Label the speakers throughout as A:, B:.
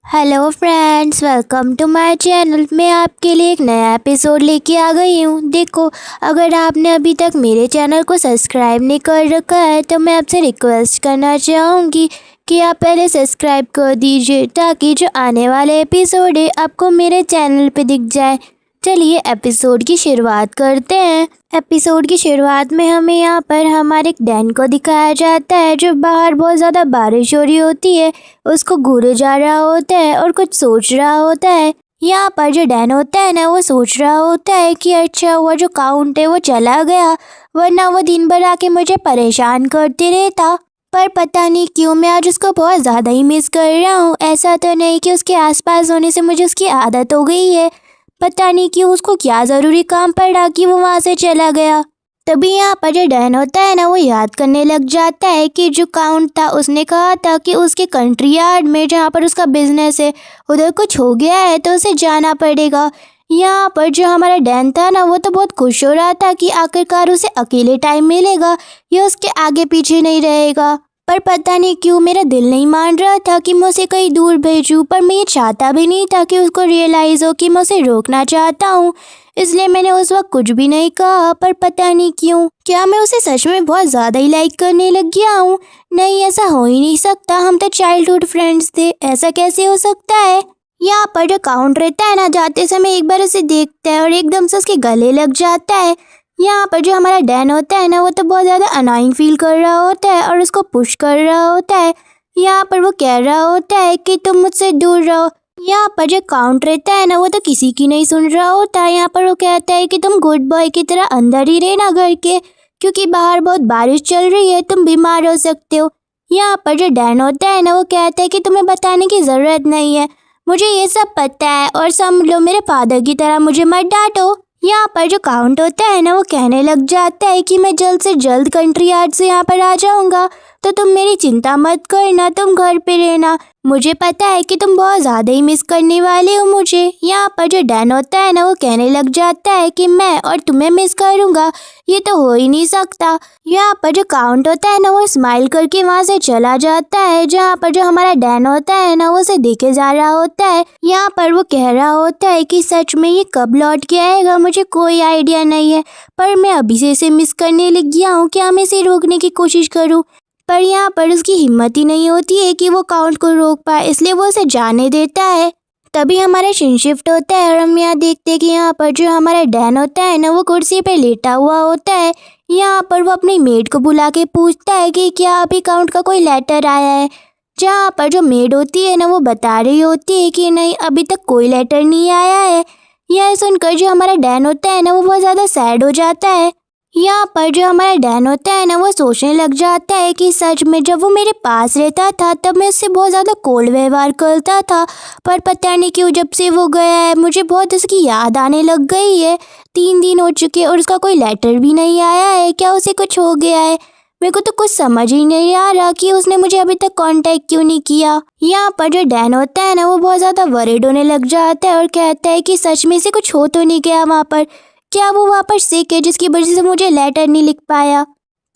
A: Hello friends, welcome to my channel. मैं आपके लिए एक नया एपिसोड लेके आ गई हूँ। देखो, अगर आपने अभी तक मेरे चैनल को सब्सक्राइब नहीं कर रखा है तो मैं आपसे रिक्वेस्ट करना चाहूँगी कि आप पहले सब्सक्राइब कर दीजिए ताकि जो आने वाले एपिसोड है आपको मेरे चैनल पे दिख जाए। चलिए एपिसोड की शुरुआत करते हैं। एपिसोड की शुरुआत में हमें यहाँ पर हमारे एक डैन को दिखाया जाता है जो बाहर बहुत ज़्यादा बारिश हो रही होती है। उसको घूरे जा रहा होता है और कुछ सोच रहा होता है। यहाँ पर जो डैन होता है ना, वो सोच रहा होता है कि अच्छा हुआ जो काउंट है वो चला गया, वरना वो दिन भर आके मुझे परेशान करते रहता। पर पता नहीं क्यों मैं आज उसको बहुत ज़्यादा ही मिस कर रहा हूँ। ऐसा तो नहीं कि उसके आसपास होने से मुझे उसकी आदत हो गई है, पता नहीं क्यों उसको क्या ज़रूरी काम पड़ा कि वो वहाँ से चला गया। तभी यहाँ पर जो डैन होता है ना, वो याद करने लग जाता है कि जो काउंट था उसने कहा था कि उसके कंट्री यार्ड में जहाँ पर उसका बिजनेस है उधर कुछ हो गया है तो उसे जाना पड़ेगा। यहाँ पर जो हमारा डैन था ना, वो तो बहुत खुश हो रहा था कि आखिरकार उसे अकेले टाइम मिलेगा, ये उसके आगे पीछे नहीं रहेगा। पर पता नहीं क्यों मेरा दिल नहीं मान रहा था कि मैं उसे कहीं दूर भेजूं, पर मैं ये चाहता भी नहीं था कि उसको रियलाइज़ हो कि मैं उसे रोकना चाहता हूँ, इसलिए मैंने उस वक्त कुछ भी नहीं कहा। पर पता नहीं क्यों, क्या मैं उसे सच में बहुत ज़्यादा ही लाइक करने लग गया हूँ? नहीं, ऐसा हो ही नहीं सकता, हम तो चाइल्डहुड फ्रेंड्स थे, ऐसा कैसे हो सकता है? यहाँ पर जो काउंट रहता है ना, जाते समय एक बार उसे देखता है और एकदम से उसके गले लग जाता है। यहाँ पर जो हमारा डैन होता है ना, वो तो बहुत ज़्यादा अनोइंग फील कर रहा होता है और उसको पुश कर रहा होता है। यहाँ पर वो कह रहा होता है कि तुम मुझसे दूर रहो। यहाँ पर जो काउंट रहता है ना, वो तो किसी की नहीं सुन रहा होता है। यहाँ पर वो कहता है कि तुम गुड बॉय की तरह अंदर ही रहना घर के, क्योंकि बाहर बहुत बारिश चल रही है, तुम बीमार हो सकते हो। यहाँ पर जो डैन होता है ना, वो कहता है कि तुम्हें बताने की ज़रूरत नहीं है, मुझे ये सब पता है, और समझ लो मेरे फादर की तरह मुझे मत डांटो। यहाँ पर जो काउंट होता है ना, वो कहने लग जाता है कि मैं जल्द से जल्द कंट्री यार्ड से यहाँ पर आ जाऊँगा, तो तुम मेरी चिंता मत करना, तुम घर पे रहना। मुझे पता है कि तुम बहुत ज़्यादा ही मिस करने वाले हो मुझे। यहाँ पर जो डैन होता है ना, वो कहने लग जाता है कि मैं और तुम्हें मिस करूँगा, ये तो हो ही नहीं सकता। यहाँ पर जो काउंट होता है ना, वो स्माइल करके वहाँ से चला जाता है। जहाँ पर जो हमारा डैन होता है ना, वो उसे देखे जा रहा होता है। यहाँ पर वो कह रहा होता है कि सच में ये कब लौट के आएगा मुझे कोई आइडिया नहीं है, पर मैं अभी से इसे मिस करने लग गया हूँ। क्या मैं इसे रोकने की कोशिश करूँ? पर यहाँ पर उसकी हिम्मत ही नहीं होती है कि वो काउंट को रोक पाए, इसलिए वो उसे जाने देता है। तभी हमारा सीन शिफ्ट होता है और हम यहाँ देखते हैं कि यहाँ पर जो हमारा डैन होता है ना, वो कुर्सी पे लेटा हुआ होता है। यहाँ पर वो अपनी मेड को बुला के पूछता है कि क्या अभी काउंट का कोई लेटर आया है। जहाँ पर जो मेड होती है ना, वो बता रही होती है कि नहीं, अभी तक कोई लेटर नहीं आया है। यह सुनकर जो हमारा डैन होता है ना, वो बहुत ज़्यादा सैड हो जाता है। यहाँ पर जो हमारा डैन होता है ना, वो सोचने लग जाता है कि सच में जब वो मेरे पास रहता था तब मैं उससे बहुत ज़्यादा कोल्ड व्यवहार करता था, पर पता नहीं क्यों जब से वो गया है मुझे बहुत उसकी याद आने लग गई है। 3 दिन हो चुके और उसका कोई लेटर भी नहीं आया है। क्या उसे कुछ हो गया है? मेरे को तो कुछ समझ ही नहीं आ रहा कि उसने मुझे अभी तक कांटेक्ट क्यों नहीं किया। यहाँ पर जो डैन होता है ना, वो बहुत ज़्यादा वरीड होने लग जाता है और कहता है कि सच में से कुछ हो तो नहीं गया वहाँ पर? क्या वो वहाँ पर सिक है जिसकी वजह से मुझे लेटर नहीं लिख पाया?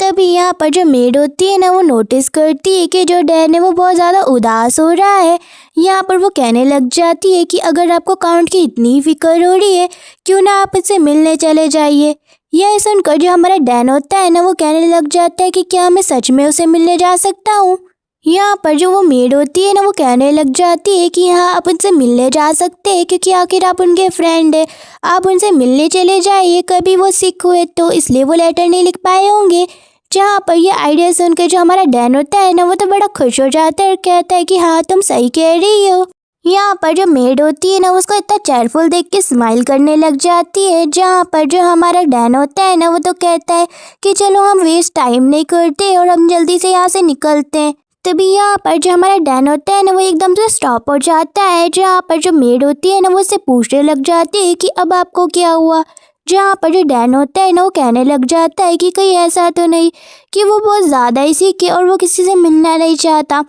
A: तभी यहाँ पर जो मेड होती है ना, वो नोटिस करती है कि जो डैन है वो बहुत ज़्यादा उदास हो रहा है। यहाँ पर वो कहने लग जाती है कि अगर आपको काउंट की इतनी फिक्र हो रही है, क्यों ना आप इससे मिलने चले जाइए। यह सुनकर जो हमारा डैन होता है ना, वो कहने लग जाता है कि क्या मैं सच में उसे मिलने जा सकता हूँ? यहाँ पर जो वो मेड होती है ना, वो कहने लग जाती है कि हाँ, आप उनसे मिलने जा सकते हैं, क्योंकि आखिर आप उनके फ्रेंड है, आप उनसे मिलने चले जाइए। कभी वो सिक हुए तो इसलिए वो लेटर नहीं लिख पाए होंगे। जहाँ पर ये आइडिया सुनकर जो हमारा डैन होता है ना, वो तो बड़ा खुश हो जाता है और कहता है कि हाँ, तुम सही कह रही हो। यहाँ पर जो मेड होती है ना, उसको इतना चेयरफुल देख के स्माइल करने लग जाती है। जहाँ पर जो हमारा डैन होता है ना, वो तो कहता है कि चलो हम वेस्ट टाइम नहीं करते और हम जल्दी से यहाँ से निकलते हैं। तभी यहाँ पर जो हमारा डैन होता है ना, वो एकदम से स्टॉप हो जाता है। जहाँ पर जो मेड होती है ना, वो उससे पूछने लग जाती है कि अब आपको क्या हुआ। जहाँ पर जो डैन होता है ना, वो कहने लग जाता है कि कहीं ऐसा तो नहीं कि वो बहुत ज़्यादा ही सीख है और वो किसी से मिलना नहीं चाहता।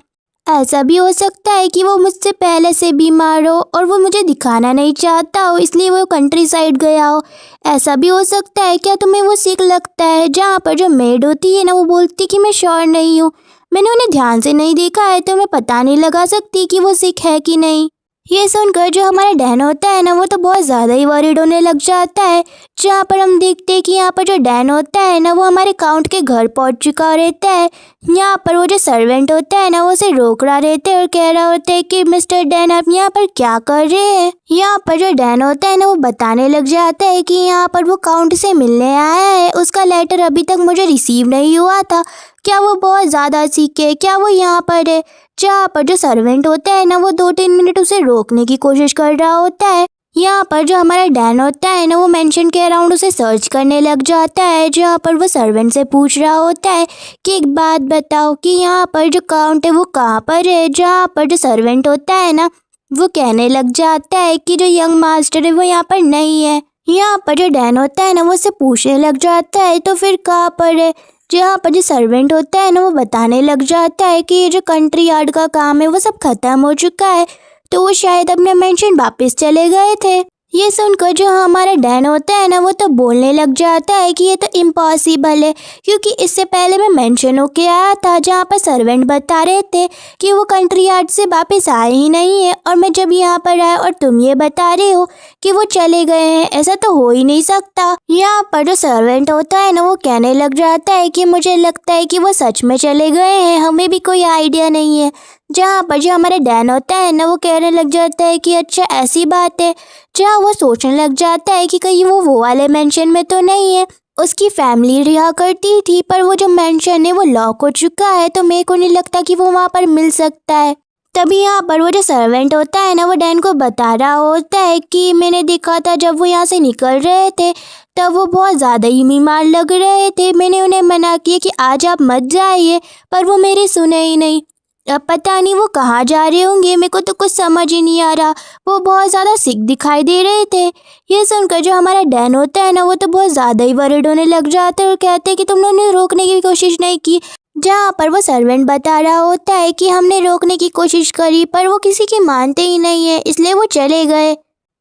A: ऐसा भी हो सकता है कि वो मुझसे पहले से बीमार हो और वो मुझे दिखाना नहीं चाहता हो, इसलिए वो कंट्री साइड गया हो। ऐसा भी हो सकता है। क्या तुम्हें वो सिक लगता है? जहाँ पर जो मेड होती है ना, वो बोलती कि मैं श्योर नहीं हूँ। मैंने उन्हें ध्यान से नहीं देखा है तो मैं पता नहीं लगा सकती कि वो सिख है कि नहीं। ये सुनकर जो हमारा डैन होता है ना वो तो बहुत ज़्यादा ही वरीड होने लग जाता है। जहाँ पर हम देखते हैं कि यहाँ पर जो डैन होता है ना वो हमारे काउंट के घर पहुँच चुका रहता है। यहाँ पर वो जो सर्वेंट होता है ना वो उसे रोक रहा रहता है और कह रहा होता है कि मिस्टर डैन आप यहाँ पर क्या कर रहे हैं। यहाँ पर जो डैन होता है ना वो बताने लग जाता है कि यहाँ पर वो काउंट से मिलने आया है, उसका लेटर अभी तक मुझे रिसीव नहीं हुआ था। क्या वो बहुत ज़्यादा सीख है, क्या वो यहाँ पर है। जहाँ पर जो सर्वेंट होता है ना वो 2-3 मिनट उसे रोकने की कोशिश कर रहा होता है। यहाँ पर जो हमारा डैन होता है ना वो मेंशन के अराउंड उसे सर्च करने लग जाता है। जहाँ पर वो सर्वेंट से पूछ रहा होता है कि एक बात बताओ कि यहाँ पर जो काउंट है वो कहाँ पर है। जहाँ पर जो सर्वेंट होता है ना वो कहने लग जाता है कि जो यंग मास्टर है वो यहाँ पर नहीं है। यहाँ पर जो डैन होता है ना वो उससे पूछने लग जाता है तो फिर कहाँ पर है। जहाँ पर जो सर्वेंट होता है ना वो बताने लग जाता है कि ये जो कंट्री यार्ड का काम है वो सब खत्म हो चुका है, तो वो शायद अपने मेंशन वापस चले गए थे। ये सुनकर जो हमारा डैन होता है ना वो तो बोलने लग जाता है कि ये तो इम्पॉसिबल है, क्योंकि इससे पहले मैं मेंशन होके आया था जहाँ पर सर्वेंट बता रहे थे कि वो कंट्री यार्ड से वापस आए ही नहीं है, और मैं जब यहाँ पर आया और तुम ये बता रहे हो कि वो चले गए हैं, ऐसा तो हो ही नहीं सकता। यहाँ पर जो सर्वेंट होता है ना वो कहने लग जाता है कि मुझे लगता है कि वो सच में चले गए हैं, हमें भी कोई आइडिया नहीं है। जहाँ पर जो हमारा डैन होता है ना वो कहने लग जाता है कि अच्छा ऐसी बात है। जहाँ वो सोचने लग जाता है कि कहीं वो वाले मेंशन में तो नहीं है। उसकी फैमिली रहा करती थी, पर वो जो मेंशन है वो लॉक हो चुका है, तो मेरे को नहीं लगता कि वो वहाँ पर मिल सकता है। तभी यहाँ पर वो जो सर्वेंट होता है ना वो डैन को बता रहा होता है कि मैंने देखा था जब वो यहाँ से निकल रहे थे तब वो बहुत ज़्यादा ही बीमार लग रहे थे। मैंने उन्हें मना किया कि आज आप मत जाइए, पर वो मेरी सुने ही नहीं। अब पता नहीं वो कहाँ जा रहे होंगे, मेरे को तो कुछ समझ ही नहीं आ रहा। वो बहुत ज़्यादा सिक दिखाई दे रहे थे। ये सुनकर जो हमारा डैन होता है ना वो तो बहुत ज़्यादा ही वरीड होने लग जाते हैं और कहते हैं कि तुम लोगों ने रोकने की कोशिश नहीं की। जहाँ पर वो सर्वेंट बता रहा होता है कि हमने रोकने की कोशिश करी पर वो किसी की मानते ही नहीं है, इसलिए वो चले गए।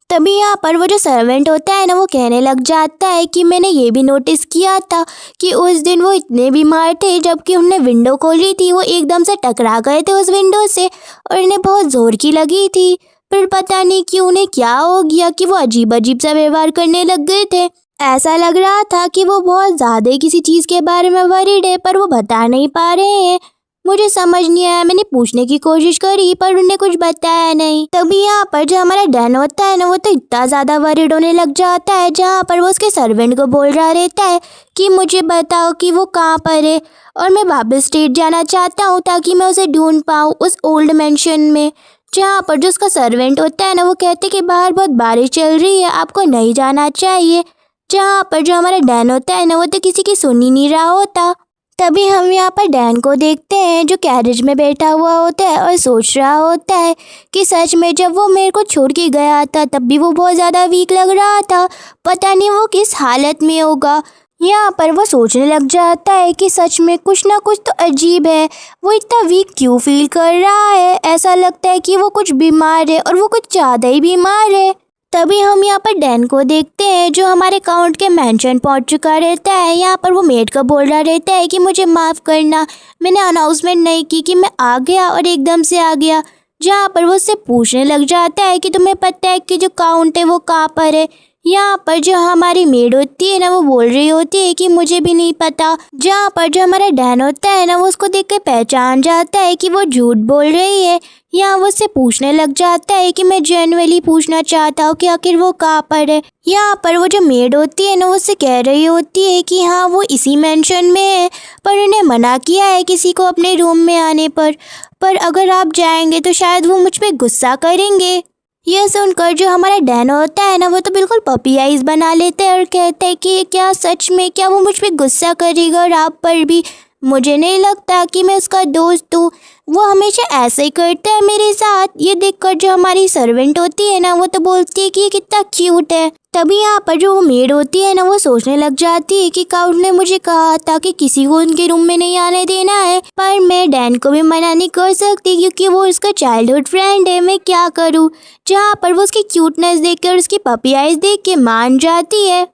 A: तभी यहाँ पर वो जो सर्वेंट होता है ना वो कहने लग जाता है कि मैंने ये भी नोटिस किया था कि उस दिन वो इतने बीमार थे, जबकि उन्होंने विंडो खोली थी वो एकदम से टकरा गए थे उस विंडो से और इन्हें बहुत ज़ोर की लगी थी। फिर पता नहीं कि उन्हें क्या हो गया कि वो अजीब अजीब सा व्यवहार करने लग गए थे। ऐसा लग रहा था कि वो बहुत ज़्यादा किसी चीज़ के बारे में वरीड है, पर वो बता नहीं पा रहे हैं। मुझे समझ नहीं आया, मैंने पूछने की कोशिश करी पर उन्हें कुछ बताया नहीं। तभी यहाँ पर जो हमारा डैन होता है ना वो तो इतना ज़्यादा वरीड होने लग जाता है। जहाँ पर वो उसके सर्वेंट को बोल रहा रहता है कि मुझे बताओ कि वो कहाँ पर है और मैं वापस स्टेट जाना चाहता हूँ ताकि मैं उसे ढूंढ पाऊँ उस ओल्ड मेंशन में। जहाँ पर जो उसका सर्वेंट होता है ना वो कहते कि बाहर बहुत बारिश चल रही है, आपको नहीं जाना चाहिए। जहाँ पर जो हमारा डैन होता है ना वो तो किसी की सुन ही नहीं रहा होता। तभी हम यहाँ पर डैन को देखते हैं जो कैरेज में बैठा हुआ होता है और सोच रहा होता है कि सच में जब वो मेरे को छोड़ के गया था तब भी वो बहुत ज़्यादा वीक लग रहा था, पता नहीं वो किस हालत में होगा। यहाँ पर वो सोचने लग जाता है कि सच में कुछ ना कुछ तो अजीब है, वो इतना वीक क्यों फील कर रहा है। ऐसा लगता है कि वो कुछ बीमार है और वो कुछ ज़्यादा ही बीमार है। तभी हम यहाँ पर डैन को देखते हैं जो हमारे काउंट के मेंशन पहुँच चुका रहता है। यहाँ पर वो मेड को बोल रहा रहता है कि मुझे माफ़ करना, मैंने अनाउंसमेंट नहीं की कि मैं आ गया और एकदम से आ गया। जहाँ पर वो उससे पूछने लग जाता है कि तुम्हें पता है कि जो काउंट है वो कहाँ पर है। यहाँ पर जो हमारी मेड होती है ना वो बोल रही होती है कि मुझे भी नहीं पता। जहाँ पर जो हमारा डैन होता है ना वो उसको देख के पहचान जाता है कि वो झूठ बोल रही है। यहाँ वो उससे पूछने लग जाता है कि मैं जेन्युइनली पूछना चाहता हूँ कि आखिर वो कहाँ पर है। यहाँ पर वो जो मेड होती है ना वो उससे कह रही होती है कि हाँ वो इसी मेंशन में है, पर उन्हें मना किया है किसी को अपने रूम में आने पर अगर आप जाएंगे तो शायद वो मुझ पर गुस्सा करेंगे। यह सुनकर जो हमारा डैन होता है ना वो तो बिल्कुल पपी आइज बना लेते हैं और कहते हैं कि क्या सच में क्या वो मुझ पर गुस्सा करेगा और आप पर भी। मुझे नहीं लगता कि मैं उसका दोस्त हूँ, वो हमेशा ऐसे ही करता है मेरे साथ। ये देखकर जो हमारी सर्वेंट होती है ना वो तो बोलती है कि ये कितना क्यूट है। तभी यहाँ पर जो वो मेड होती है ना वो सोचने लग जाती है कि काउंट ने मुझे कहा था कि किसी को उनके रूम में नहीं आने देना है, पर मैं डैन को भी मना नहीं कर सकती क्योंकि वो उसका चाइल्डहुड फ्रेंड है। मैं क्या करूँ। जहाँ पर वो उसकी क्यूटनेस देख के और उसकी पपी आइज देख के मान जाती है।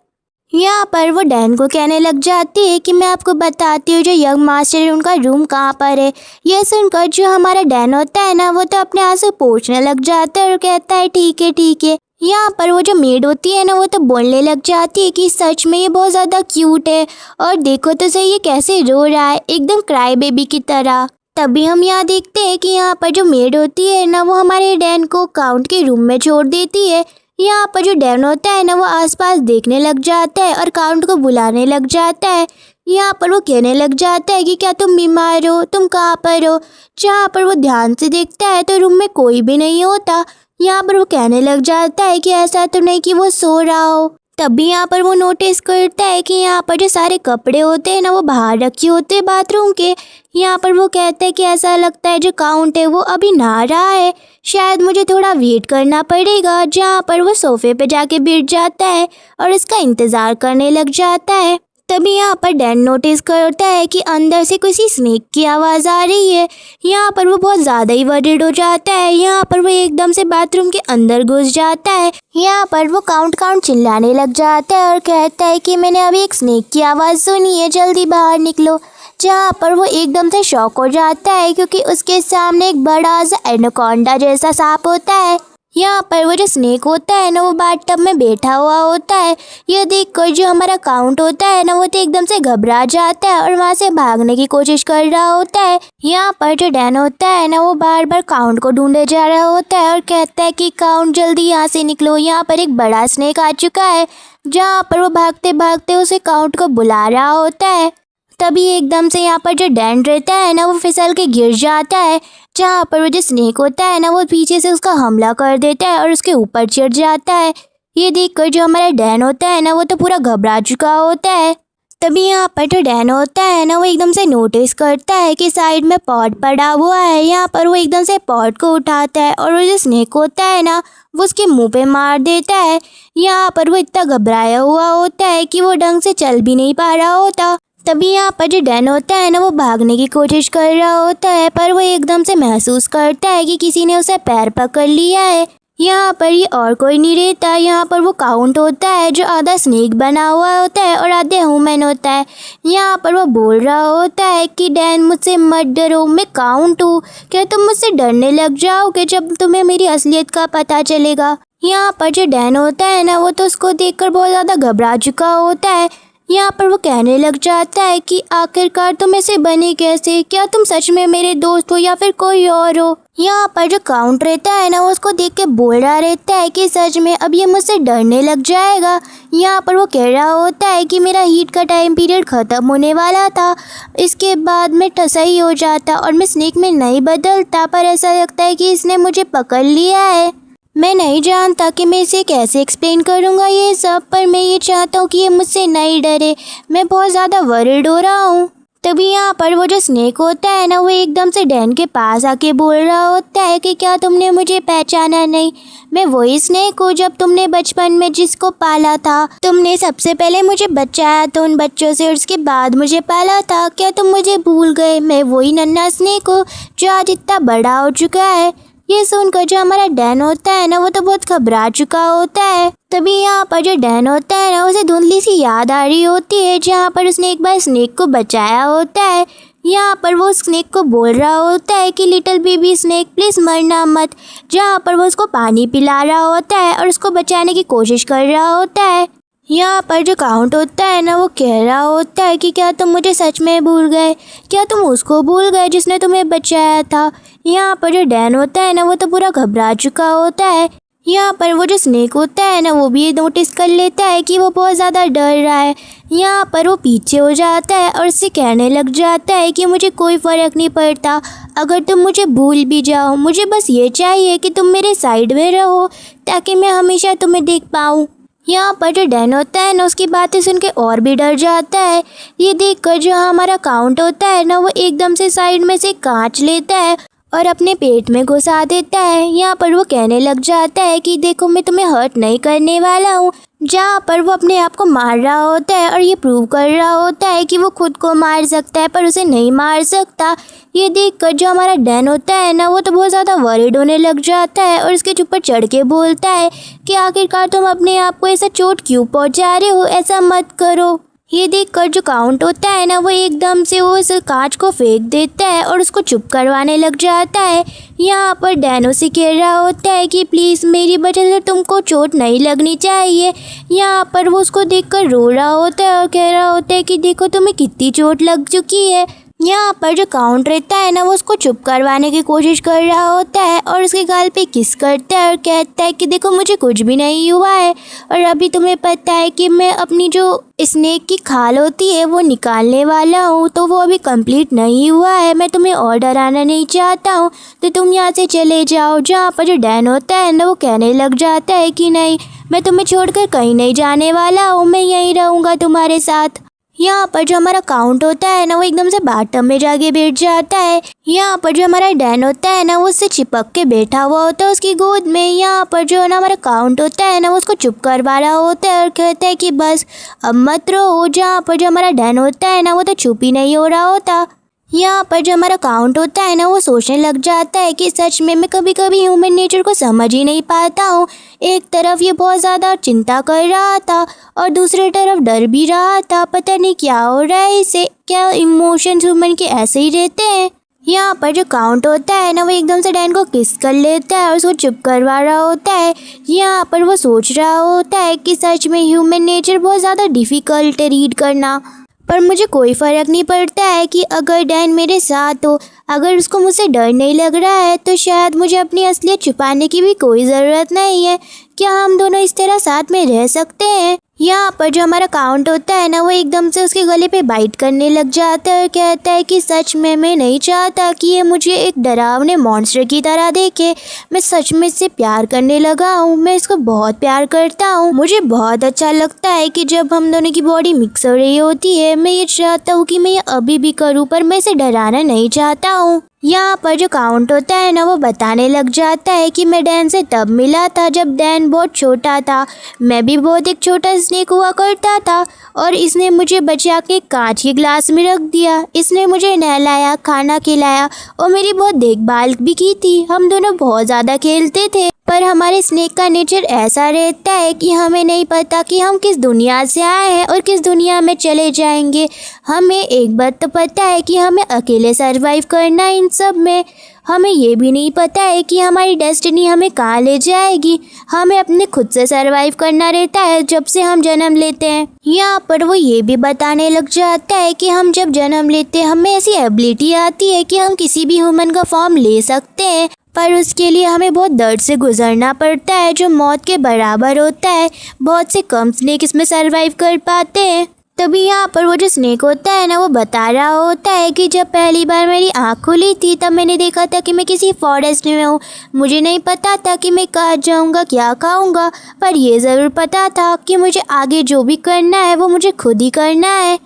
A: यहाँ पर वो डैन को कहने लग जाती है कि मैं आपको बताती हूँ जो यंग मास्टर है उनका रूम कहाँ पर है। यह सुनकर जो हमारा डैन होता है ना वो तो अपने आंसू पोंछने लग जाता है और कहता है ठीक है ठीक है। यहाँ पर वो जो मेड होती है ना वो तो बोलने लग जाती है कि सच में ये बहुत ज़्यादा क्यूट है और देखो तो सही ये कैसे रो रहा है एकदम क्राई बेबी की तरह। तभी हम यहाँ देखते हैं कि यहाँ पर जो मेड होती है ना वो हमारे डैन को काउंट के रूम में छोड़ देती है। यहाँ पर जो डैन होता है ना वो आसपास देखने लग जाता है और काउंट को बुलाने लग जाता है। यहाँ पर वो कहने लग जाता है कि क्या तुम बीमार हो, तुम कहाँ पर हो। जहाँ पर वो ध्यान से देखता है तो रूम में कोई भी नहीं होता। यहाँ पर वो कहने लग जाता है कि ऐसा तो नहीं कि वो सो रहा हो। तभी यहाँ पर वो नोटिस करता है कि यहाँ पर जो सारे कपड़े होते हैं ना वो बाहर रखे होते हैं बाथरूम के। यहाँ पर वो कहता है कि ऐसा लगता है जो काउंट है वो अभी नहा रहा है, शायद मुझे थोड़ा वेट करना पड़ेगा। जहाँ पर वो सोफे पे जाके बैठ जाता है और इसका इंतज़ार करने लग जाता है। तभी यहाँ पर डैन नोटिस करता है कि अंदर से किसी स्नेक की आवाज़ आ रही है। यहाँ पर वो बहुत ज़्यादा ही वरीड हो जाता है। यहाँ पर वो एकदम से बाथरूम के अंदर घुस जाता है। यहाँ पर वो काउंट चिल्लाने लग जाता है और कहता है कि मैंने अभी एक स्नेक की आवाज़ सुनी है, जल्दी बाहर निकलो। जहाँ पर वो एकदम से शॉक हो जाता है क्योंकि उसके सामने एक बड़ा सा एनाकोंडा जैसा सांप होता है। यहाँ पर वो जो स्नेक होता है ना वो बाथटब में बैठा हुआ होता है। यह देखकर जो हमारा काउंट होता है ना वो तो एकदम से घबरा जाता है और वहाँ से भागने की कोशिश कर रहा होता है। यहाँ पर जो डैन होता है ना वो बार बार काउंट को ढूंढे जा रहा होता है और कहता है कि काउंट जल्दी यहाँ से निकलो। यहाँ पर एक बड़ा स्नेक आ चुका है। जहाँ पर वो भागते भागते उसे काउंट को बुला रहा होता है। तभी एकदम से यहाँ पर जो डैन रहता है ना वो फिसल के गिर जाता है। जहाँ पर वो जो स्नेक होता है ना वो पीछे से उसका हमला कर देता है और उसके ऊपर चढ़ जाता है। ये देखकर जो हमारा डैन होता है ना वो तो पूरा घबरा चुका होता है। तभी यहाँ पर जो डैन होता है ना वो एकदम से नोटिस करता है कि साइड में पॉट पड़ा हुआ है। यहाँ पर वो एकदम से पॉट को उठाता है और वो जो स्नेक होता है ना वो उसके मुंह पे मार देता है। यहाँ पर वो इतना घबराया हुआ होता है कि वो ढंग से चल भी नहीं पा रहा होता। तभी यहाँ पर जो डैन होता है ना वो भागने की कोशिश कर रहा होता है पर वो एकदम से महसूस करता है कि किसी ने उसे पैर पकड़ लिया है। यहाँ पर ये और कोई नहीं रहता। यहाँ पर वो काउंट होता है जो आधा स्नेक बना हुआ होता है और आधे ह्यूमन होता है। यहाँ पर वो बोल रहा होता है कि डैन मुझसे मत डरो, मैं काउंट हूँ, क्या तुम मुझसे डरने लग जाओगे जब तुम्हें मेरी असलियत का पता चलेगा। यहाँ पर जो डैन होता है ना वो तो उसको देखकर बहुत ज़्यादा घबरा चुका होता है। यहाँ पर वो कहने लग जाता है कि आखिरकार तुम ऐसे बने कैसे, क्या तुम सच में मेरे दोस्त हो या फिर कोई और हो। यहाँ पर जो काउंट रहता है ना वो उसको देख के बोल रहा रहता है कि सच में अब ये मुझसे डरने लग जाएगा। यहाँ पर वो कह रहा होता है कि मेरा हीट का टाइम पीरियड ख़त्म होने वाला था, इसके बाद मैं सही हो जाता और मैं स्नेक में नहीं बदलता, पर ऐसा लगता है कि इसने मुझे पकड़ लिया है। मैं नहीं जानता कि मैं इसे कैसे एक्सप्लेन करूँगा ये सब, पर मैं ये चाहता हूँ कि ये मुझसे नहीं डरे। मैं बहुत ज़्यादा वरीड हो रहा हूँ। तभी यहाँ पर वो जो स्नेक होता है ना वो एकदम से डैन के पास आके बोल रहा होता है कि क्या तुमने मुझे पहचाना नहीं, मैं वही स्नेक हूँ जब तुमने बचपन में जिसको पाला था। तुमने सबसे पहले मुझे बचाया था उन बच्चों से और उसके बाद मुझे पाला था। क्या तुम मुझे भूल गए? मैं वही नन्हा स्नेक हूँ जो आज इतना बड़ा हो चुका है। ये सुनकर जो हमारा डैन होता है ना वो तो बहुत घबरा चुका होता है। तभी यहाँ पर जो डैन होता है ना उसे धुंधली सी याद आ रही होती है जहाँ पर उसने एक बार स्नेक को बचाया होता है। यहाँ पर वो स्नेक को बोल रहा होता है कि लिटिल बेबी स्नेक प्लीज़ मरना मत। जहाँ पर वो उसको पानी पिला रहा होता है और उसको बचाने की कोशिश कर रहा होता है। यहाँ पर जो काउंट होता है ना वो कह रहा होता है कि क्या तुम मुझे सच में भूल गए, क्या तुम उसको भूल गए जिसने तुम्हें बचाया था। यहाँ पर जो डैन होता है ना वो तो पूरा घबरा चुका होता है। यहाँ पर वो जो स्नेक होता है ना वो भी नोटिस कर लेता है कि वो बहुत ज़्यादा डर रहा है। यहाँ पर वो पीछे हो जाता है और उससे कहने लग जाता है कि मुझे कोई फ़र्क नहीं पड़ता अगर तुम मुझे भूल भी जाओ, मुझे बस ये चाहिए कि तुम मेरे साइड में रहो ताकि मैं हमेशा तुम्हें देख पाऊँ। यहाँ पर जो डैन होता है ना उसकी बातें सुन के और भी डर जाता है। ये देखकर जो हमारा काउंट होता है ना वो एकदम से साइड में से कांच लेता है और अपने पेट में घुसा देता है। यहाँ पर वो कहने लग जाता है कि देखो मैं तुम्हें हर्ट नहीं करने वाला हूँ, जहाँ पर वो अपने आप को मार रहा होता है और ये प्रूव कर रहा होता है कि वो खुद को मार सकता है पर उसे नहीं मार सकता। ये देखकर जो हमारा डैन होता है ना, वो तो बहुत ज़्यादा वरीड होने लग जाता है और उसके ऊपर चढ़ के बोलता है कि आखिरकार तुम अपने आप को ऐसा चोट क्यों पहुँचा रहे हो, ऐसा मत करो। ये देखकर जो काउंट होता है ना, वो एकदम से वो उस कांच को फेंक देता है और उसको चुप करवाने लग जाता है। यहाँ पर डैन उसे कह रहा होता है कि प्लीज़ मेरी वजह से तुमको चोट नहीं लगनी चाहिए। यहाँ पर वो उसको देखकर रो रहा होता है और कह रहा होता है कि देखो तुम्हें कितनी चोट लग चुकी है। यहाँ पर जो काउंट रहता है ना, वो उसको चुप करवाने की कोशिश कर रहा होता है और उसके गाल पे किस करता है और कहता है कि देखो मुझे कुछ भी नहीं हुआ है और अभी तुम्हें पता है कि मैं अपनी जो स्नेक की खाल होती है वो निकालने वाला हूँ, तो वो अभी कंप्लीट नहीं हुआ है। मैं तुम्हें और डराना नहीं चाहता हूँ, तो तुम यहाँ से चले जाओ। जहाँ पर जो डैन होता है ना, वो कहने लग जाता है कि नहीं, मैं तुम्हें छोड़कर कहीं नहीं जाने वाला हूँ, मैं यहीं रहूँगा तुम्हारे साथ। यहाँ पर जो हमारा काउंट होता है ना, वो एकदम से बाथटब में जाके बैठ जाता है। यहाँ पर जो हमारा डैन होता है ना, वो उससे चिपक के बैठा हुआ होता है उसकी गोद में। यहाँ पर जो ना हमारा काउंट होता है ना, वो उसको चुप करवा रहा होता है और कहता है कि बस अब मत रो। जहाँ पर जो हमारा डैन होता है ना, वो तो चुप ही नहीं हो रहा होता। यहाँ पर जो हमारा काउंट होता है ना, वो सोचने लग जाता है कि सच में मैं कभी कभी ह्यूमन नेचर को समझ ही नहीं पाता हूँ। एक तरफ ये बहुत ज़्यादा चिंता कर रहा था और दूसरी तरफ डर भी रहा था। पता नहीं क्या हो रहा है इसे, क्या इमोशंस ह्यूमन के ऐसे ही रहते हैं। यहाँ पर जो काउंट होता है ना, वो एकदम से डैन को किस कर लेता है और उसको चुप करवा रहा होता है। यहाँ पर वो सोच रहा होता है कि सच में ह्यूमन नेचर बहुत ज़्यादा डिफ़िकल्ट है रीड करना, पर मुझे कोई फ़र्क नहीं पड़ता है कि अगर डैन मेरे साथ हो। अगर उसको मुझसे डर नहीं लग रहा है तो शायद मुझे अपनी असलियत छुपाने की भी कोई ज़रूरत नहीं है। क्या हम दोनों इस तरह साथ में रह सकते हैं? यहाँ पर जो हमारा काउंट होता है ना, वो एकदम से उसके गले पे बाइट करने लग जाता है और कहता है कि सच में मैं नहीं चाहता कि ये मुझे एक डरावने मॉन्स्टर की तरह देखे। मैं सच में इससे प्यार करने लगा हूँ, मैं इसको बहुत प्यार करता हूँ। मुझे बहुत अच्छा लगता है कि जब हम दोनों की बॉडी मिक्स हो रही होती है। मैं ये चाहता हूँ कि मैं ये अभी भी करूँ, पर मैं इसे डराना नहीं चाहता हूँ। यहाँ पर जो काउंट होता है ना, वो बताने लग जाता है कि मैं डैन से तब मिला था जब डैन बहुत छोटा था। मैं भी बहुत एक छोटा स्नेक हुआ करता था और इसने मुझे बचा के कांच के ग्लास में रख दिया। इसने मुझे नहलाया, खाना खिलाया और मेरी बहुत देखभाल भी की थी। हम दोनों बहुत ज़्यादा खेलते थे, पर हमारे स्नेक का नेचर ऐसा रहता है कि हमें नहीं पता कि हम किस दुनिया से आए हैं और किस दुनिया में चले जाएंगे। हमें एक बात तो पता है कि हमें अकेले सरवाइव करना है इन सब में। हमें ये भी नहीं पता है कि हमारी डेस्टिनी हमें कहाँ ले जाएगी। हमें अपने खुद से सरवाइव करना रहता है जब से हम जन्म लेते हैं। यहाँ पर वो ये भी बताने लग जाता है कि हम जब जन्म लेते हैं हमें ऐसी एबिलिटी आती है कि हम किसी भी ह्यूमन का फॉर्म ले सकते हैं, पर उसके लिए हमें बहुत दर्द से गुजरना पड़ता है जो मौत के बराबर होता है। बहुत से कम स्नेक इसमें सरवाइव कर पाते हैं। तभी यहाँ पर वो जो स्नेक होता है ना, वो बता रहा होता है कि जब पहली बार मेरी आँख खुली थी तब मैंने देखा था कि मैं किसी फॉरेस्ट में हूँ। मुझे नहीं पता था कि मैं कहाँ जाऊँगा, क्या खाऊँगा, पर ये ज़रूर पता था कि मुझे आगे जो भी करना है वो मुझे खुद ही करना है।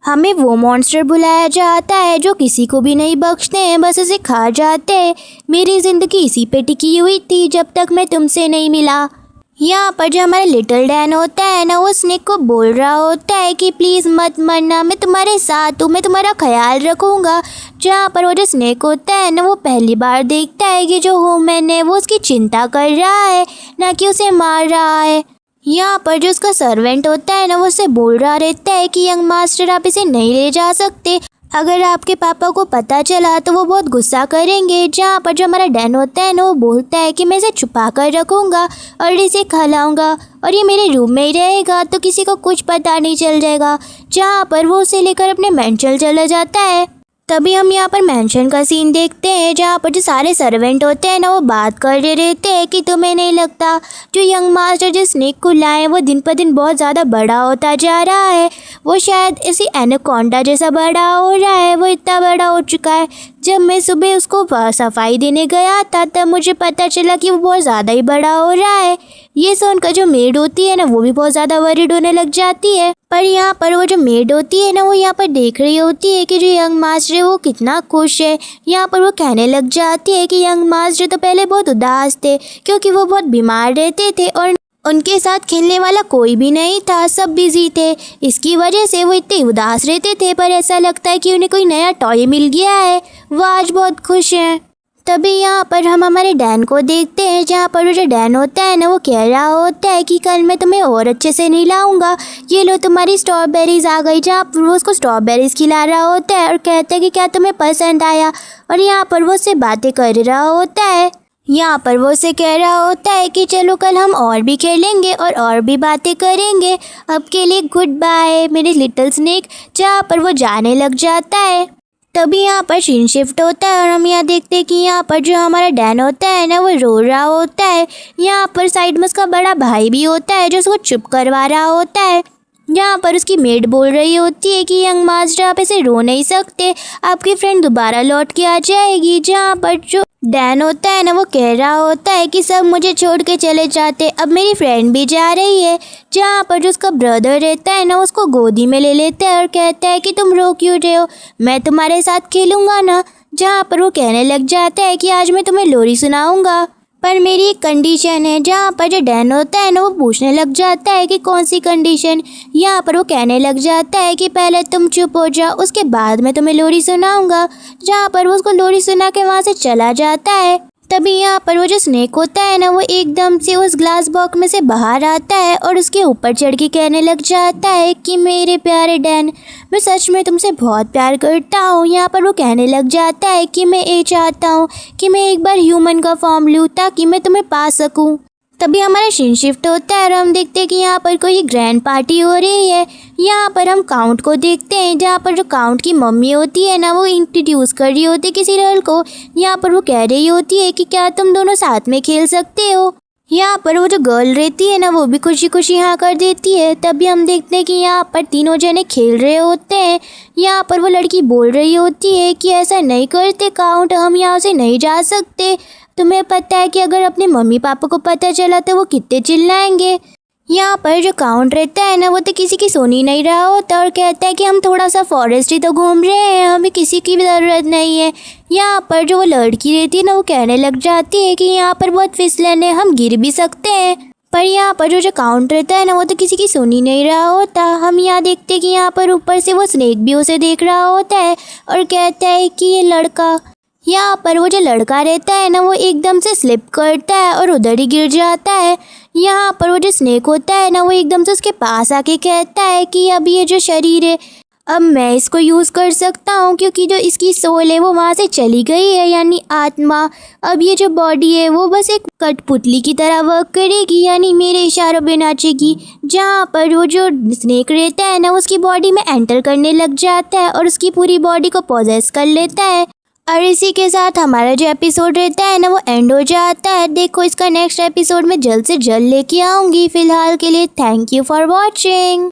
A: हमें वो मॉन्स्टर बुलाया जाता है जो किसी को भी नहीं बख्शते हैं, बस उसे खा जाते हैं। मेरी ज़िंदगी इसी पे टिकी हुई थी जब तक मैं तुमसे नहीं मिला। यहाँ पर जो हमारा लिटिल डैन होता है ना, वो स्नेक को बोल रहा होता है कि प्लीज़ मत मरना, मैं तुम्हारे साथ हूँ, मैं तुम्हारा ख्याल रखूँगा। जहाँ पर वो जो स्नेक होता है ना, वो पहली बार देखता है कि जो ह्यूमन है वो उसकी चिंता कर रहा है, ना कि उसे मार रहा है। यहाँ पर जो उसका सर्वेंट होता है ना, वो उससे बोल रहा रहता है कि यंग मास्टर आप इसे नहीं ले जा सकते। अगर आपके पापा को पता चला तो वो बहुत गुस्सा करेंगे। जहाँ पर जो हमारा डैन होता है ना, वो बोलता है कि मैं इसे छुपा कर रखूँगा और इसे खिलाऊँगा और ये मेरे रूम में ही रहेगा तो किसी को कुछ पता नहीं चल जाएगा। जहाँ पर वो उसे लेकर अपने मेंशन चला जाता है। तभी हम यहाँ पर मेंशन का सीन देखते हैं जहाँ पर जो सारे सर्वेंट होते हैं ना, वो बात कर रहे रहते हैं कि तुम्हें नहीं लगता जो यंग मास्टर जो स्नेक को लाए वो दिन पर दिन बहुत ज़्यादा बड़ा होता जा रहा है। वो शायद इसी एनाकोंडा जैसा बड़ा हो रहा है, वो इतना बड़ा हो चुका है। जब मैं सुबह उसको सफाई देने गया था तब मुझे पता चला कि वो बहुत ज़्यादा ही बड़ा हो रहा है। ये सुनकर जो मेड होती है ना, वो भी बहुत ज़्यादा वरीड होने लग जाती है। पर यहाँ पर वो जो मेड होती है ना, वो यहाँ पर देख रही होती है कि जो यंग मास्टर है वो कितना खुश है। यहाँ पर वो कहने लग जाती है कि यंग मास्टर तो पहले बहुत उदास थे क्योंकि वो बहुत बीमार रहते थे और उनके साथ खेलने वाला कोई भी नहीं था, सब बिजी थे। इसकी वजह से वो इतने उदास रहते थे, पर ऐसा लगता है कि उन्हें कोई नया टॉय मिल गया है, वो आज बहुत खुश हैं। तभी यहाँ पर हम हमारे डैन को देखते हैं, जहाँ पर वो जो डैन होता है ना, वो कह रहा होता है कि कल मैं तुम्हें और अच्छे से नहलाऊंगा, ये लो तुम्हारी स्ट्रॉबेरीज आ गई। जहाँ पर वो उसको स्ट्रॉबेरीज खिला रहा होता है और कहता है कि क्या तुम्हें पसंद आया, और यहाँ पर वो उससे बातें कर रहा होता है। यहाँ पर वो उसे कह रहा होता है कि चलो कल हम और भी खेलेंगे और भी बातें करेंगे, अब के लिए गुड बाय मेरे लिटिल स्नेक। जहाँ पर वो जाने लग जाता है। तभी यहाँ पर सीन शिफ्ट होता है और हम यहाँ देखते हैं कि यहाँ पर जो हमारा डैन होता है ना, वो रो रहा होता है। यहाँ पर साइड में उसका बड़ा भाई भी होता है जो उसको चुप करवा रहा होता है। यहाँ पर उसकी मेड बोल रही होती है कि यंग मास्टर आप ऐसे रो नहीं सकते, आपकी फ्रेंड दोबारा लौट के आ जाएगी। जहाँ पर जो डैन होता है ना, वो कह रहा होता है कि सब मुझे छोड़ के चले जाते, अब मेरी फ्रेंड भी जा रही है। जहाँ पर जो उसका ब्रदर रहता है ना, उसको गोदी में ले लेता है और कहता है कि तुम रो क्यों रहे हो, मैं तुम्हारे साथ खेलूँगा ना। जहाँ पर वो कहने लग जाता है कि आज मैं तुम्हें लोरी सुनाऊँगा, पर मेरी एक कंडीशन है। जहाँ पर जो डैन होता है ना, वो पूछने लग जाता है कि कौन सी कंडीशन। यहाँ पर वो कहने लग जाता है कि पहले तुम चुप हो जाओ, उसके बाद मैं तुम्हें लोरी सुनाऊंगा। जहाँ पर वो उसको लोरी सुना के वहाँ से चला जाता है। तभी यहाँ पर वो जो स्नेक होता है ना, वो एकदम से उस ग्लास बॉक्स में से बाहर आता है और उसके ऊपर चढ़ के कहने लग जाता है कि मेरे प्यारे डैन, मैं सच में तुमसे बहुत प्यार करता हूँ। यहाँ पर वो कहने लग जाता है कि मैं ये चाहता हूँ कि मैं एक बार ह्यूमन का फॉर्म लूँ ताकि मैं तुम्हें पा सकूँ। तभी हमारा सीन शिफ्ट होता है और हम देखते हैं कि यहाँ पर कोई ग्रैंड पार्टी हो रही है। यहाँ पर हम काउंट को देखते हैं, जहाँ पर जो काउंट की मम्मी होती है ना, वो इंट्रोड्यूस कर रही होती है किसी गर्ल को। यहाँ पर वो कह रही होती है कि क्या तुम दोनों साथ में खेल सकते हो। यहाँ पर वो जो गर्ल रहती है ना, वो भी खुशी खुशी हाँ कर देती है। तभी हम देखते हैं कि यहाँ पर तीनों जने खेल रहे होते हैं। यहाँ पर वो लड़की बोल रही होती है कि ऐसा नहीं करते काउंट, हम यहाँ से नहीं जा सकते, तुम्हें पता है कि अगर अपने मम्मी पापा को पता चला तो वो कितने चिल्लाएंगे। यहाँ पर जो काउंट रहता है ना, वो तो किसी की सुन ही नहीं रहा होता और कहता है कि हम थोड़ा सा फॉरेस्ट ही तो घूम रहे हैं, हमें किसी की भी ज़रूरत नहीं है। यहाँ पर जो वो लड़की रहती है ना, वो कहने लग जाती है कि यहाँ पर बहुत फिसलन है, हम गिर भी सकते हैं। पर यहाँ पर जो काउंट रहता है ना, वो तो किसी की सुन ही नहीं रहा होता। हम यहाँ देखते हैं कि यहाँ पर ऊपर से वो स्नेक भी उसे देख रहा होता है और कहता है कि ये लड़का। यहाँ पर वो जो लड़का रहता है ना, वो एकदम से स्लिप करता है और उधर ही गिर जाता है। यहाँ पर वो जो स्नेक होता है ना, वो एकदम से उसके पास आके कहता है कि अब ये जो शरीर है, अब मैं इसको यूज़ कर सकता हूँ, क्योंकि जो इसकी सोल है वो वहाँ से चली गई है, यानी आत्मा। अब ये जो बॉडी है वो बस एक कठपुतली की तरह वर्क करेगी, यानी मेरे इशारों पे नाचेगी। जहाँ पर वो जो स्नेक रहता है ना, उसकी बॉडी में एंटर करने लग जाता है और उसकी पूरी बॉडी को पॉजेस कर लेता है। और इसी के साथ हमारा जो एपिसोड रहता है ना, वो एंड हो जाता है। देखो इसका नेक्स्ट एपिसोड में जल्द से जल्द लेके आऊँगी। फ़िलहाल के लिए थैंक यू फॉर वॉचिंग।